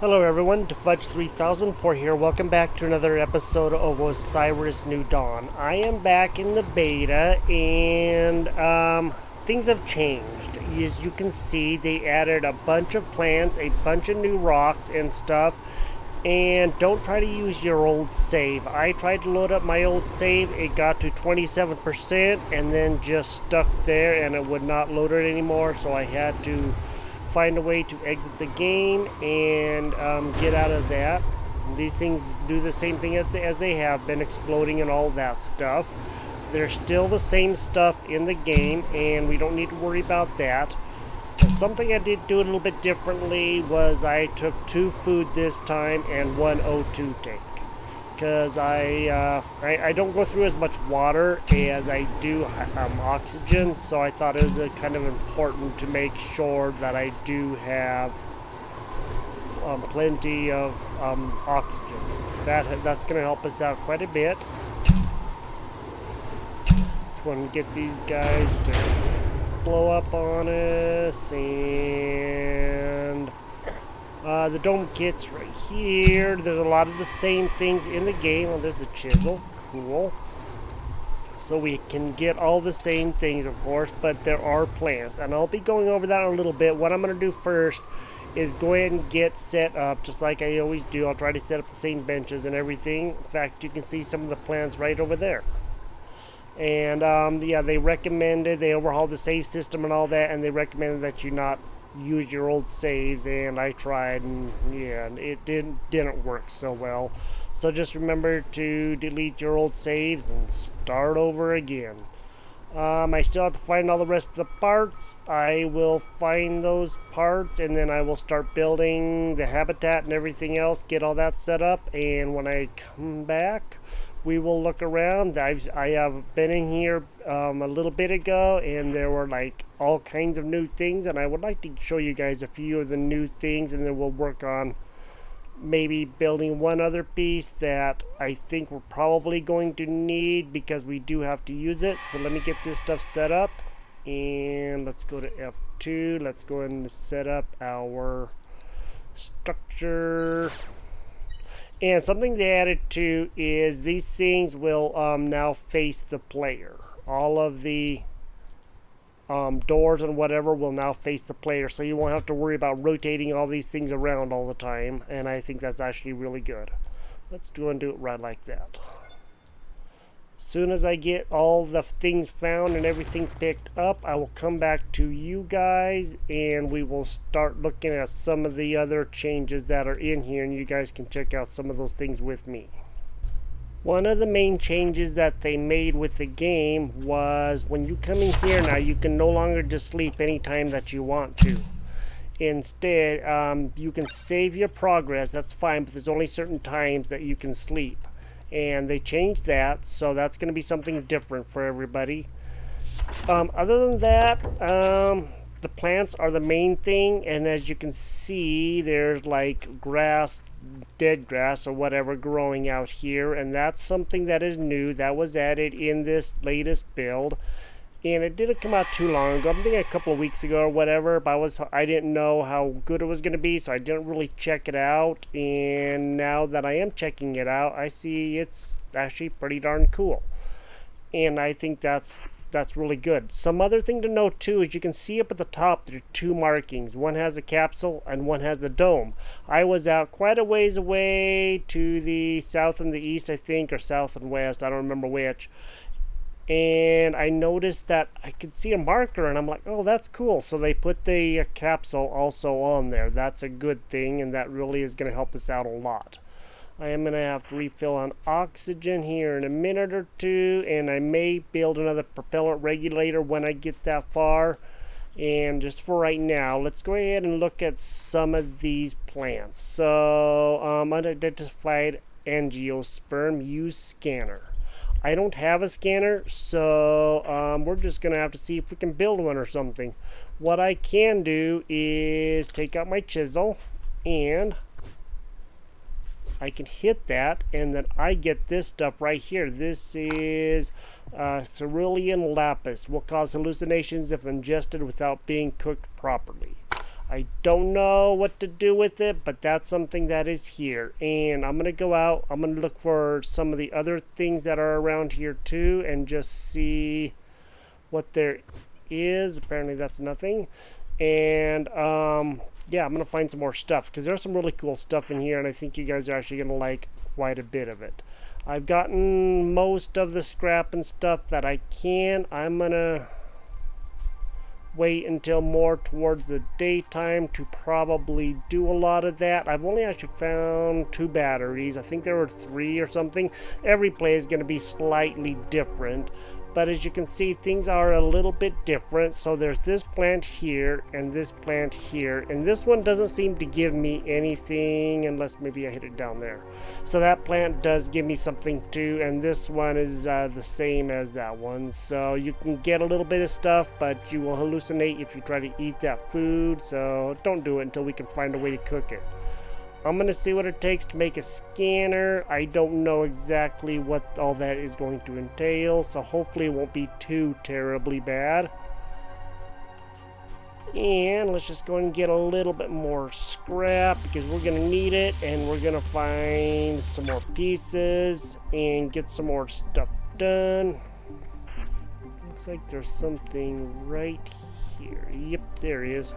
Hello everyone, Fudge3004 here. Welcome back to another episode of Osiris New Dawn. I am back in the beta and things have changed. As you can see, they added a bunch of plants, a bunch of new rocks and stuff. And don't try to use your old save. I tried to load up my old save, it got to 27% and then just stuck there and it would not load it anymore, so I had to find a way to exit the game and get out of that. These things do the same thing as they have been, exploding and all that stuff. They're still the same stuff in the game and we don't need to worry about that. But something I did do a little bit differently was I took 2 food this time and 1 O2 tank, because I don't go through as much water as I do oxygen, so I thought it was kind of important to make sure that I do have plenty of oxygen. That's going to help us out quite a bit. Let's go and get these guys to blow up on us, and the dome kits right here. There's a lot of the same things in the game. Oh, there's a chisel. Cool. So we can get all the same things, of course, but there are plants. And I'll be going over that in a little bit. What I'm going to do first is go ahead and get set up, just like I always do. I'll try to set up the same benches and everything. In fact, you can see some of the plants right over there. And, yeah, they overhauled the save system and all that, and they recommended that you not use your old saves, and I tried, and yeah, it didn't work so well. So just remember to delete your old saves and start over again. I still have to find all the rest of the parts. I will find those parts and then I will start building the habitat and everything else, get all that set up, and when I come back we will look around. I have been in here a little bit ago and there were like all kinds of new things, and I would like to show you guys a few of the new things, and then we'll work on maybe building one other piece that I think we're probably going to need because we do have to use it. So let me get this stuff set up, and let's go to F2. Let's go ahead and set up our structure. And something they added too is these things will now face the player. All of the doors and whatever will now face the player, so you won't have to worry about rotating all these things around all the time, and I think that's actually really good. Let's go and do it right like that. As soon as I get all the things found and everything picked up, I will come back to you guys and we will start looking at some of the other changes that are in here, and you guys can check out some of those things with me. One of the main changes that they made with the game was when you come in here now, you can no longer just sleep anytime that you want to. Instead, you can save your progress, that's fine, but there's only certain times that you can sleep. And they changed that, so that's going to be something different for everybody. Other than that, the plants are the main thing, and as you can see, there's like grass, dead grass or whatever growing out here, and that's something that is new that was added in this latest build, and it didn't come out too long ago. I'm thinking a couple of weeks ago or whatever, but I didn't know how good it was going to be, so I didn't really check it out. And now that I am checking it out, I see it's actually pretty darn cool, and I think that's really good. Some other thing to note too is you can see up at the top there are 2 markings. One has a capsule and one has a dome. I was out quite a ways away to the south and the east, I think, or south and west, I don't remember which, and I noticed that I could see a marker, and I'm like, oh, that's cool. So they put the capsule also on there. That's a good thing, and that really is going to help us out a lot. I am going to have to refill on oxygen here in a minute or two, and I may build another propellant regulator when I get that far. And just for right now, let's go ahead and look at some of these plants. So, unidentified angiosperm, use scanner. I don't have a scanner, so we're just going to have to see if we can build one or something. What I can do is take out my chisel, and I can hit that, and then I get this stuff right here. This is cerulean lapis. Will cause hallucinations if ingested without being cooked properly. I don't know what to do with it, but that's something that is here. And I'm going to go out. I'm going to look for some of the other things that are around here too and just see what there is. Apparently that's nothing. And yeah, I'm going to find some more stuff because there's some really cool stuff in here, and I think you guys are actually going to like quite a bit of it. I've gotten most of the scrap and stuff that I can. I'm going to wait until more towards the daytime to probably do a lot of that. I've only actually found 2 batteries. I think there were 3 or something. Every play is going to be slightly different, but as you can see, things are a little bit different. So there's this plant here and this plant here, and this one doesn't seem to give me anything unless maybe I hit it down there. So that plant does give me something too, and this one is the same as that one. So you can get a little bit of stuff, but you will hallucinate if you try to eat that food, so don't do it until we can find a way to cook it. I'm going to see what it takes to make a scanner. I don't know exactly what all that is going to entail, so hopefully it won't be too terribly bad. And let's just go and get a little bit more scrap because we're going to need it, and we're going to find some more pieces and get some more stuff done. Looks like there's something right here. Yep, there he is.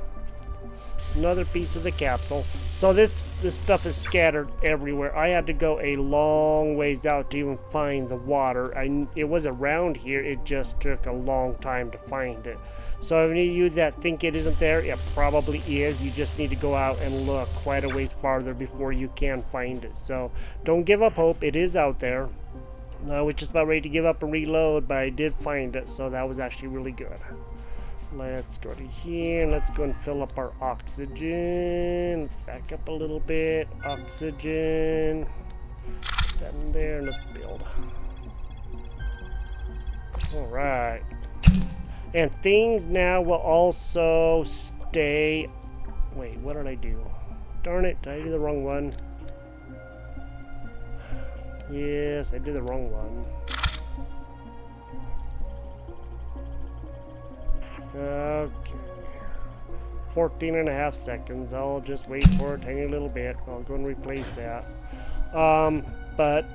Another piece of the capsule. So this stuff is scattered everywhere. I had to go a long ways out to even find the water. It was around here, it just took a long time to find it. So any of you that think it isn't there, it probably is. You just need to go out and look quite a ways farther before you can find it. So don't give up hope, it is out there. I was just about ready to give up and reload, but I did find it, so that was actually really good. Let's go to here. Let's go and fill up our oxygen. Let's back up a little bit. Oxygen. Put that in there and let's build. Alright. And things now will also stay. Wait, what did I do? Darn it, did I do the wrong one? Yes, I did the wrong one. Okay, 14.5 seconds. I'll just wait for a tiny little bit. I'll go and replace that. But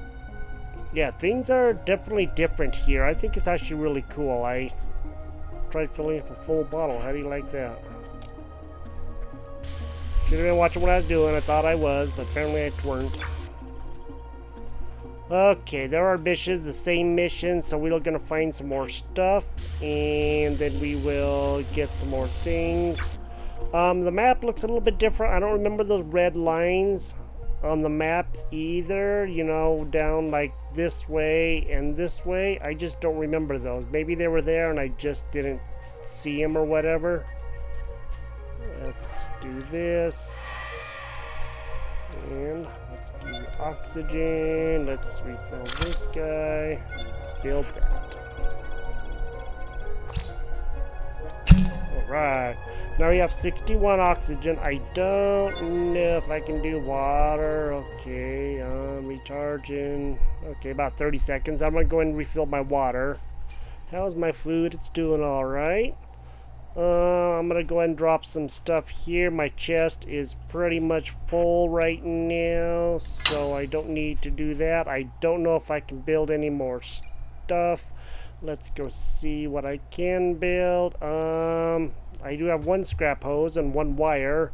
yeah, things are definitely different here. I think it's actually really cool. I tried filling up a full bottle. How do you like that? Should have been watching what I was doing. I thought I was, but apparently I weren't. Okay, there are missions, the same mission, so we're gonna find some more stuff, and then we will get some more things. The map looks a little bit different. I don't remember those red lines on the map either, you know, down like this way and this way. I just don't remember those. Maybe they were there and I just didn't see them or whatever. Let's do this. And let's do oxygen. Let's refill this guy. Build that. Alright. Now we have 61 oxygen. I don't know if I can do water. Okay, recharging. Okay, about 30 seconds. I'm gonna go and refill my water. How's my food? It's doing alright. I'm gonna go ahead and drop some stuff here. My chest is pretty much full right now, so I don't need to do that. I don't know if I can build any more stuff. Let's go see what I can build. I do have 1 scrap hose and 1 wire,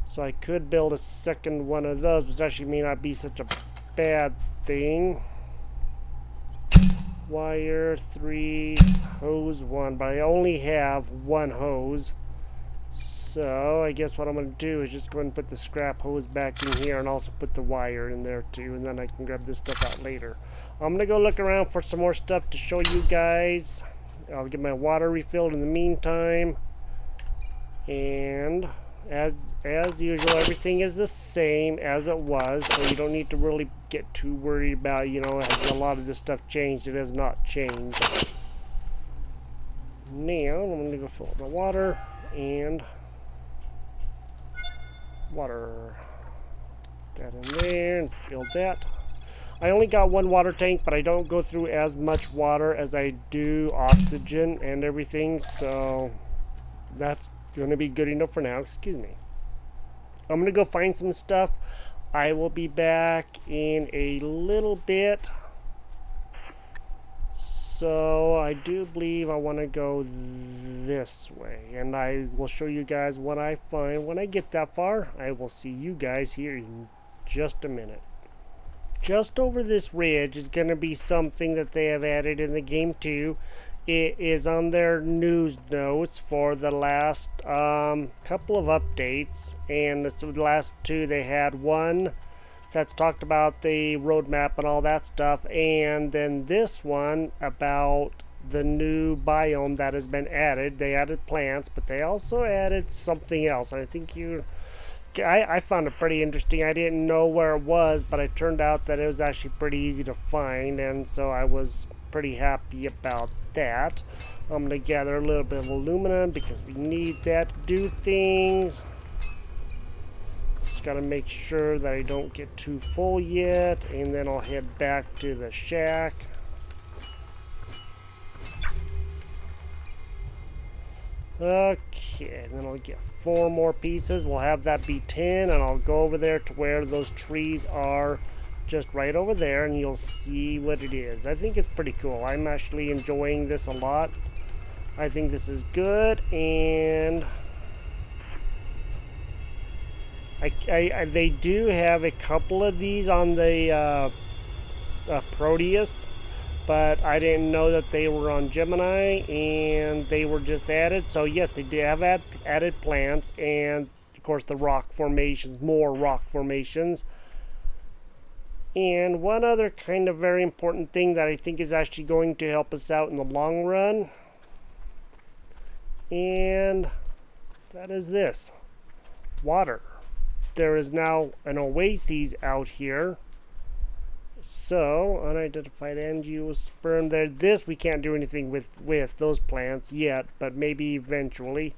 so I could build a second one of those, which actually may not be such a bad thing. Wire 3, hose 1, but I only have 1 hose. So I guess what I'm going to do is just go ahead and put the scrap hose back in here and also put the wire in there too, and then I can grab this stuff out later. I'm going to go look around for some more stuff to show you guys. I'll get my water refilled in the meantime. And as usual, everything is the same as it was, so you don't need to really get too worried about, you know, has a lot of this stuff changed. It has not changed. Now I'm going to go fill up my water and water. That in there. Let's build that. I only got 1 water tank, but I don't go through as much water as I do oxygen and everything, so that's Gonna be good enough for now. Excuse me. I'm gonna go find some stuff. I will be back in a little bit. So I do believe I want to go this way, and I will show you guys what I find when I get that far. I will see you guys here in just a minute. Just over this ridge is going to be something that they have added in the game too. It is on their news notes for the last couple of updates, and the last two they had one that's talked about the roadmap and all that stuff, and then this one about the new biome that has been added. They added plants, but they also added something else. I think I found it pretty interesting. I didn't know where it was, but it turned out that it was actually pretty easy to find, and so I was pretty happy about that. I'm going to gather a little bit of aluminum because we need that to do things. Just got to make sure that I don't get too full yet, and then I'll head back to the shack. Okay, and then I'll get 4 more pieces. We'll have that be 10, and I'll go over there to where those trees are, just right over there, and you'll see what it is. I think it's pretty cool. I'm actually enjoying this a lot. I think this is good, and they do have a couple of these on the Proteus, but I didn't know that they were on Gemini, and they were just added. So yes, they did have added plants, and of course the rock formations, more rock formations. And one other kind of very important thing that I think is actually going to help us out in the long run, and that is this: water. There is now an Oasis out here. So, unidentified angiosperm there. This we can't do anything with those plants yet, but maybe eventually.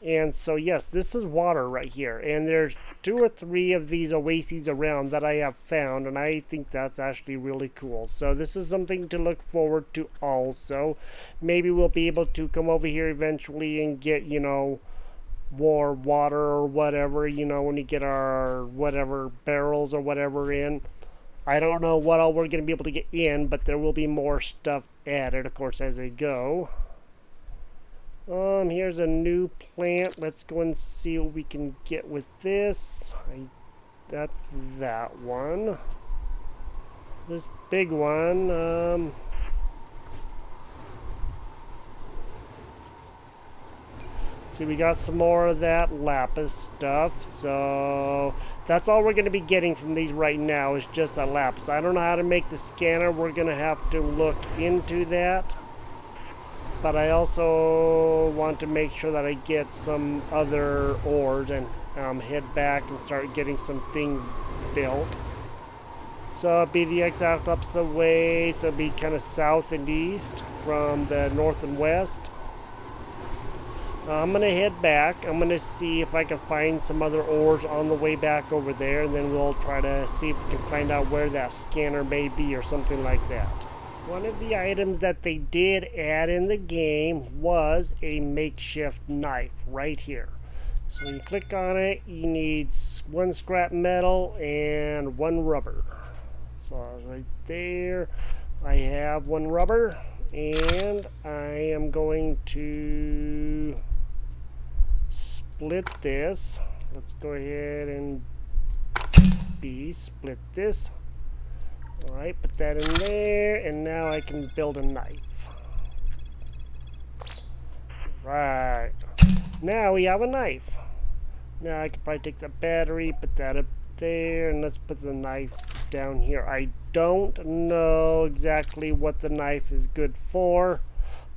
And so, yes, this is water right here. And there's 2 or 3 of these Oases around that I have found, and I think that's actually really cool. So this is something to look forward to also. Maybe we'll be able to come over here eventually and get, you know, more water or whatever, you know, when we get our whatever barrels or whatever in. I don't know what all we're going to be able to get in, but there will be more stuff added, of course, as they go. Here's a new plant. Let's go and see what we can get with this. That's that one. This big one, see, we got some more of that lapis stuff, so that's all we're going to be getting from these right now is just that lapis. I don't know how to make the scanner. We're going to have to look into that. But I also want to make sure that I get some other ores and head back and start getting some things built. So it'll be the exact opposite way, so it'll be kind of south and east from the north and west. I'm going to head back. I'm going to see if I can find some other ores on the way back over there, and then we'll try to see if we can find out where that scanner may be or something like that. One of the items that they did add in the game was a makeshift knife right here. So when you click on it, you need 1 scrap metal and 1 rubber. So right there, I have 1 rubber, and I am going to split this. Let's go ahead and split this. Alright, put that in there, and now I can build a knife. Right. Now we have a knife. Now I could probably take the battery, put that up there, and let's put the knife down here. I don't know exactly what the knife is good for.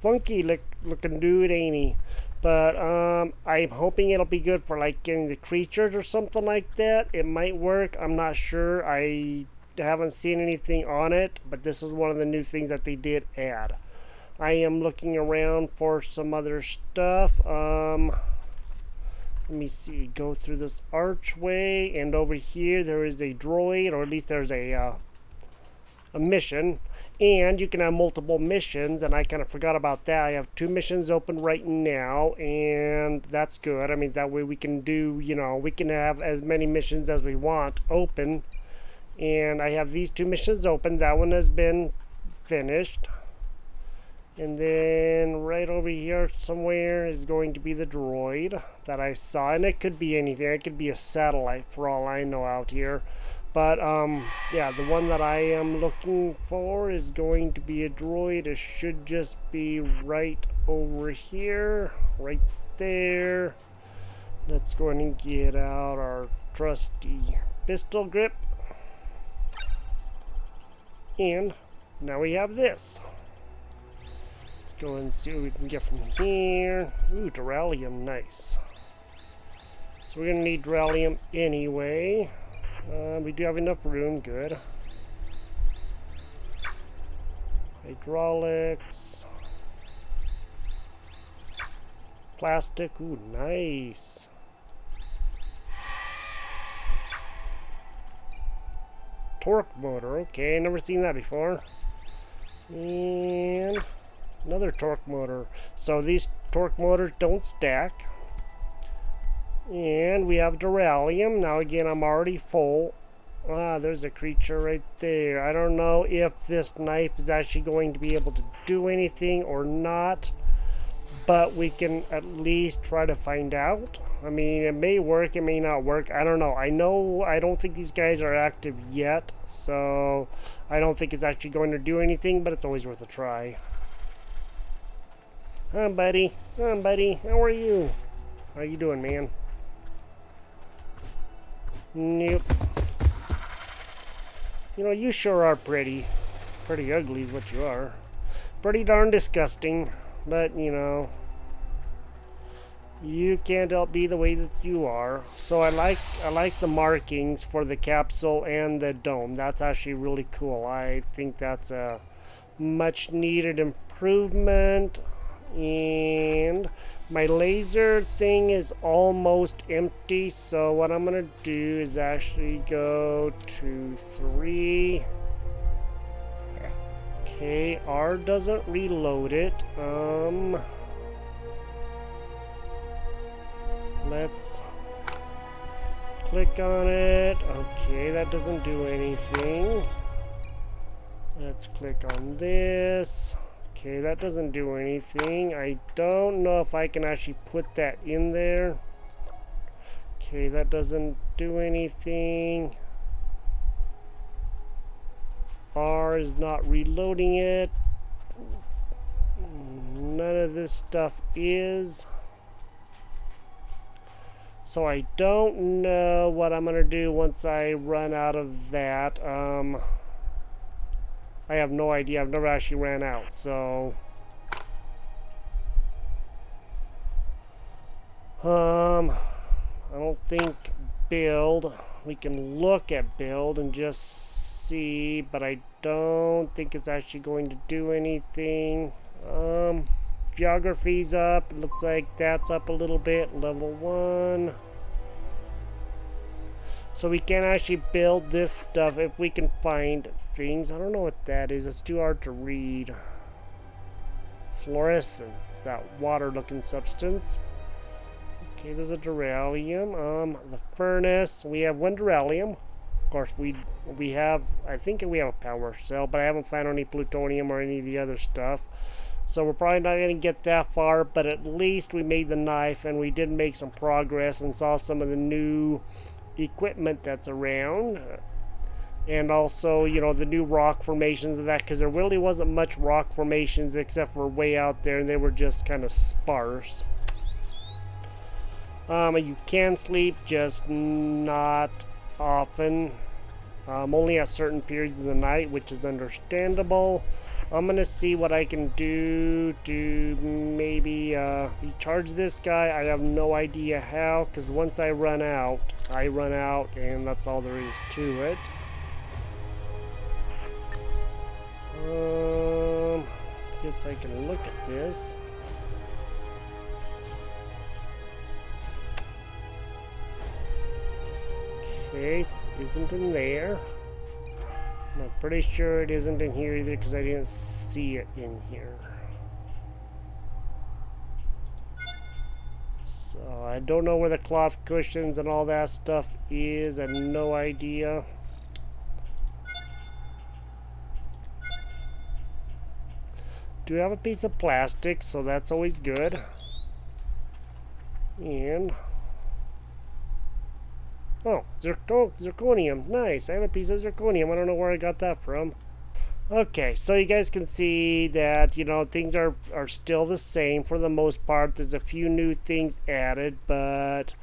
Funky looking dude, ain't he? But I'm hoping it'll be good for like getting the creatures or something like that. It might work. I'm not sure. I haven't seen anything on it, but this is one of the new things that they did add. I am looking around for some other stuff. Let me see. Go through this archway, and over here there is a droid, or at least there's a a mission, and you can have multiple missions, and I kind of forgot about that. I have 2 missions open right now, and that's good. I mean, that way we can do, you know, we can have as many missions as we want open, and I have these 2 missions open. That one has been finished, and then right over here somewhere is going to be the droid that I saw, and it could be anything. It could be a satellite for all I know out here. But, yeah, the one that I am looking for is going to be a droid. It should just be right over here, right there. Let's go ahead and get out our trusty pistol grip. And now we have this. Let's go and see what we can get from here. Ooh, Duralium, nice. So we're going to need Duralium anyway. We do have enough room, good. Hydraulics. Plastic, ooh, nice. Torque motor, okay, never seen that before. And another torque motor. So these torque motors don't stack. And we have Duralium. Now again, I'm already full. Ah, there's a creature right there. I don't know if this knife is actually going to be able to do anything or not, but we can at least try to find out. I mean, it may work, it may not work. I don't know. I don't think these guys are active yet, so I don't think it's actually going to do anything, but it's always worth a try. Hi, buddy. Hi, buddy. How are you? How you doing, man? Nope. You know, you sure are pretty. Pretty ugly is what you are. Pretty darn disgusting. But, you know, you can't help be the way that you are. So I like the markings for the capsule and the dome. That's actually really cool. I think that's a much needed improvement. And my laser thing is almost empty, so what I'm gonna do is actually go to 3. Okay, R doesn't reload it. Let's click on it. Okay, that doesn't do anything. Let's click on this. Okay, that doesn't do anything. I don't know if I can actually put that in there. Okay, that doesn't do anything. R is not reloading it. None of this stuff is. So I don't know what I'm gonna do once I run out of that. I have no idea. I've never actually ran out, so I don't think build. We can look at build and just see, but I don't think it's actually going to do anything. Geography's up. It looks like that's up a little bit. Level 1. So we can actually build this stuff if we can find things. I don't know what that is. It's too hard to read. Fluorescence, that water-looking substance. Okay, there's a Duralium. The furnace. We have 1 Duralium. Of course, we have. I think we have a power cell, but I haven't found any plutonium or any of the other stuff. So we're probably not going to get that far, but at least we made the knife, and we did make some progress and saw some of the new equipment that's around, and also, you know, the new rock formations of that, because there really wasn't much rock formations except for way out there, and they were just kind of sparse. You can sleep, just not often, only at certain periods of the night, which is understandable. I'm gonna see what I can do to maybe recharge this guy. I have no idea how, because once I run out, and that's all there is to it. Guess I can look at this. Okay, isn't in there. I'm pretty sure it isn't in here either because I didn't see it in here. So I don't know where the cloth cushions and all that stuff is. I have no idea. Do have a piece of plastic, so that's always good. And oh, zirconium. Nice. I have a piece of zirconium. I don't know where I got that from. Okay, so you guys can see that, you know, things are still the same for the most part. There's a few new things added, but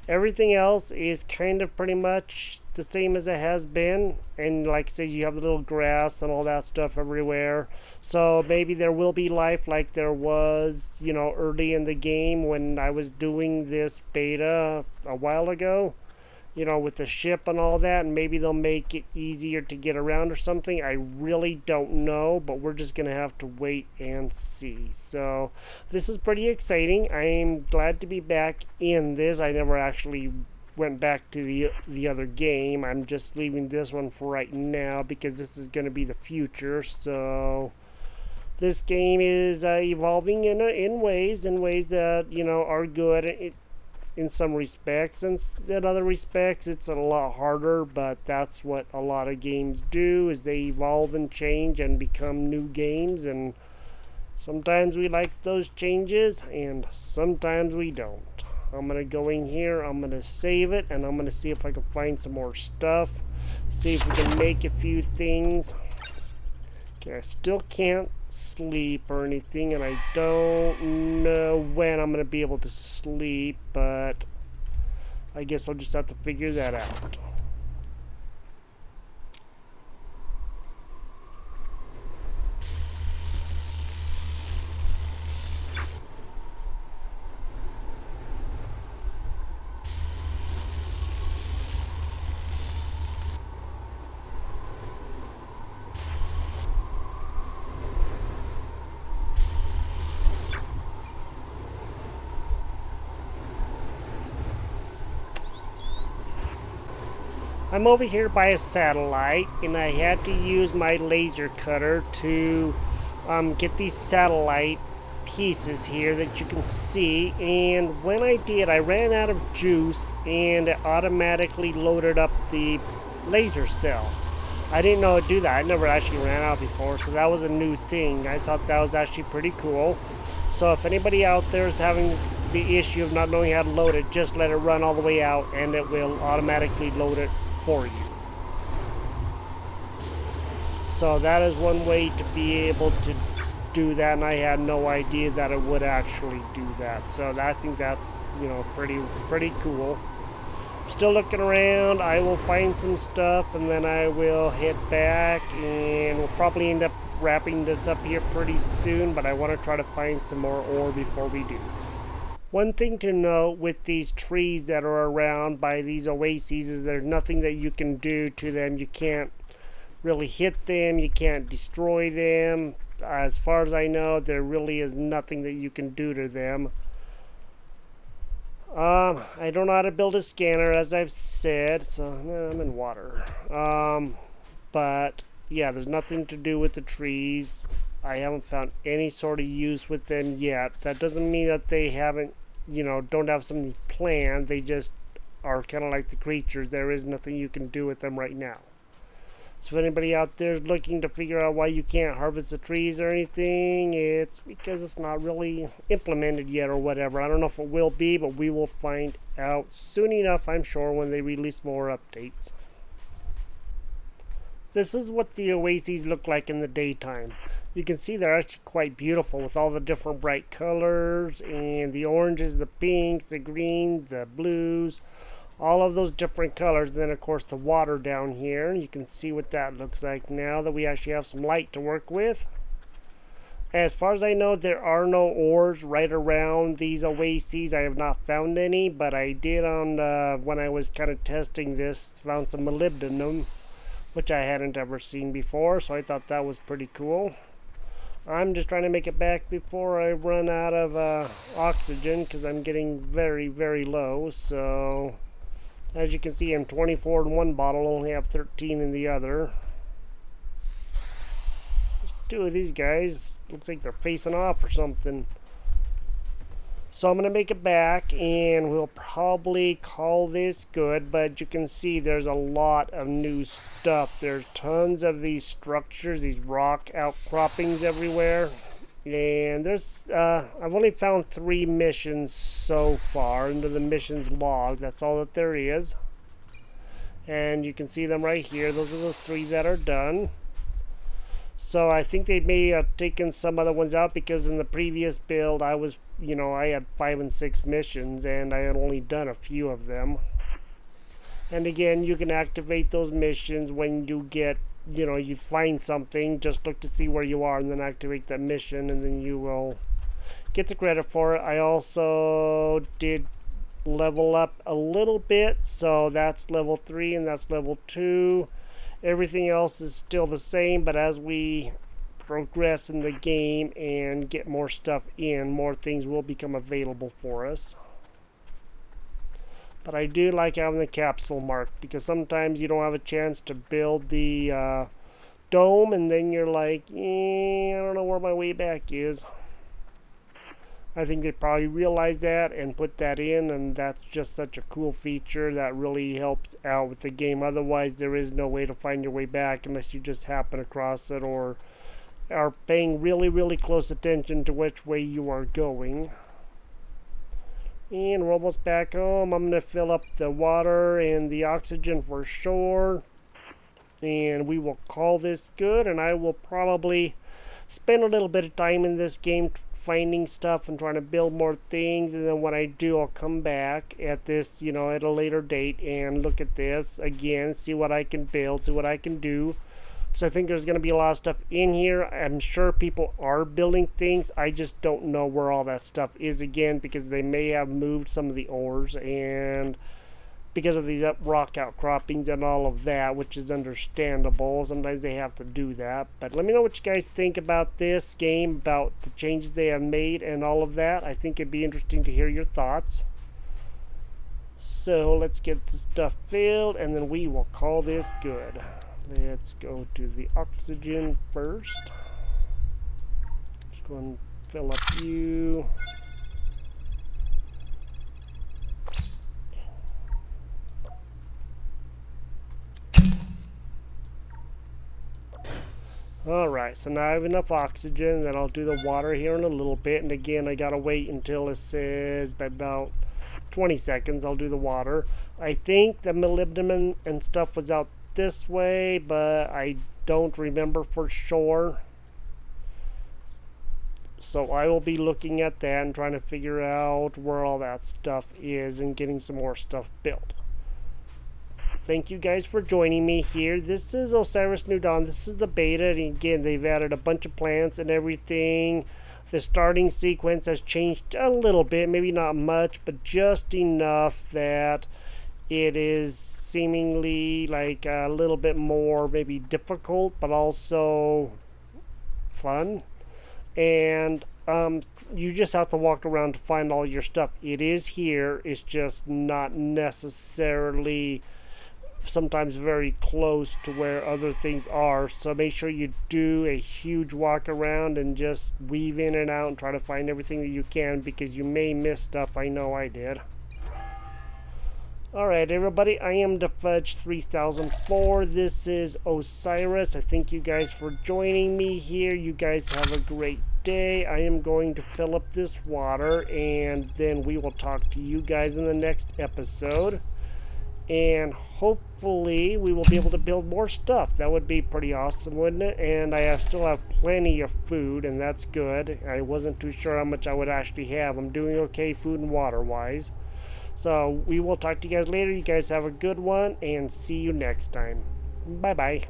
everything else is kind of pretty much the same as it has been. And like I said, you have the little grass and all that stuff everywhere. So maybe there will be life like there was, you know, early in the game when I was doing this beta a while ago. You know, with the ship and all that, and maybe they'll make it easier to get around or something. I really don't know, but we're just gonna have to wait and see. So this is pretty exciting. I'm glad to be back in this. I never actually went back to the other game. I'm just leaving this one for right now because this is gonna be the future. So this game is evolving in ways that, you know, are good. In some respects, and in other respects it's a lot harder, but that's what a lot of games do, is they evolve and change and become new games, and sometimes we like those changes and sometimes we don't. I'm gonna go in here, I'm gonna save it, and I'm gonna see if I can find some more stuff, see if we can make a few things. Okay, I still can't sleep or anything, and I don't know when I'm going to be able to sleep, but I guess I'll just have to figure that out. I'm over here by a satellite, and I had to use my laser cutter to get these satellite pieces here that you can see, and when I did, I ran out of juice and it automatically loaded up the laser cell. I didn't know it'd do that. I never actually ran out before, so that was a new thing. I thought that was actually pretty cool. So if anybody out there is having the issue of not knowing how to load it, just let it run all the way out and it will automatically load it for you. So that is one way to be able to do that, and I had no idea that it would actually do that. So I think that's, you know, pretty cool. Still looking around. I will find some stuff and then I will head back, and we'll probably end up wrapping this up here pretty soon, but I want to try to find some more ore before we do. One thing to note with these trees that are around by these oases is there's nothing that you can do to them. You can't really hit them, you can't destroy them. As far as I know, there really is nothing that you can do to them. I don't know how to build a scanner, as I've said, so I'm in water. But yeah, there's nothing to do with the trees. I haven't found any sort of use with them yet. That doesn't mean that they haven't, you know, don't have something planned. They just are kind of like the creatures. There is nothing you can do with them right now. So if anybody out there is looking to figure out why you can't harvest the trees or anything, it's because it's not really implemented yet or whatever. I don't know if it will be, but we will find out soon enough, I'm sure, when they release more updates. This is what the oases look like in the daytime. You can see they're actually quite beautiful with all the different bright colors and the oranges, the pinks, the greens, the blues, all of those different colors. And then of course the water down here. You can see what that looks like now that we actually have some light to work with. As far as I know, there are no ores right around these oases. I have not found any, but I did on when I was kind of testing this, found some molybdenum, which I hadn't ever seen before, so I thought that was pretty cool. I'm just trying to make it back before I run out of oxygen, because I'm getting very, very low. So as you can see, I'm 24 in one bottle, only have 13 in the other. two of these guys. Looks like they're facing off or something. So I'm going to make it back, and we'll probably call this good, but you can see there's a lot of new stuff. There's tons of these structures, these rock outcroppings everywhere. And there's, I've only found 3 missions so far under the missions log. That's all that there is. And you can see them right here. Those are those 3 that are done. So I think they may have taken some other ones out, because in the previous build I was, I had 5 and 6 missions and I had only done a few of them. And again, you can activate those missions when you get, you find something. Just look to see where you are and then activate that mission, and then you will get the credit for it. I also did level up a little bit, so that's level 3 and that's level 2. Everything else is still the same, but as we progress in the game and get more stuff in, more things will become available for us. But I do like having the capsule marked, because sometimes you don't have a chance to build the dome, and then you're like, I don't know where my way back is. I think they probably realized that and put that in, and that's just such a cool feature that really helps out with the game. Otherwise, there is no way to find your way back unless you just happen across it or are paying really, really close attention to which way you are going. And we're almost back home. I'm going to fill up the water and the oxygen for sure. And we will call this good, and I will probably spend a little bit of time in this game finding stuff and trying to build more things, and then when I do, I'll come back at this, at a later date and look at this again, see what I can build, see what I can do. So I think there's going to be a lot of stuff in here. I'm sure people are building things. I just don't know where all that stuff is again, because they may have moved some of the ores, and because of these rock outcroppings and all of that, which is understandable. Sometimes they have to do that. But let me know what you guys think about this game, about the changes they have made and all of that. I think it'd be interesting to hear your thoughts. So let's get the stuff filled, and then we will call this good. Let's go to the oxygen first. Just go and fill up you. Alright, so now I have enough oxygen. Then I'll do the water here in a little bit. And again, I gotta wait until it says about 20 seconds. I'll do the water. I think the molybdenum and stuff was out this way, but I don't remember for sure. So I will be looking at that and trying to figure out where all that stuff is and getting some more stuff built. Thank you guys for joining me here. This is Osiris New Dawn. This is the beta, and again, they've added a bunch of plants and everything. The starting sequence has changed a little bit, maybe not much, but just enough that it is seemingly like a little bit more maybe difficult, but also fun. And you just have to walk around to find all your stuff. It is here. It's just not necessarily sometimes very close to where other things are, so make sure you do a huge walk around and just weave in and out and try to find everything that you can, because you may miss stuff. I know I did. Alright everybody, I am the Fudge 3004. This is Osiris. I thank you guys for joining me here. You guys have a great day. I am going to fill up this water, and then we will talk to you guys in the next episode. And hopefully we will be able to build more stuff. That would be pretty awesome, wouldn't it? And I still have plenty of food, and that's good. I wasn't too sure how much I would actually have. I'm doing okay food and water wise. So we will talk to you guys later. You guys have a good one, and see you next time. Bye bye.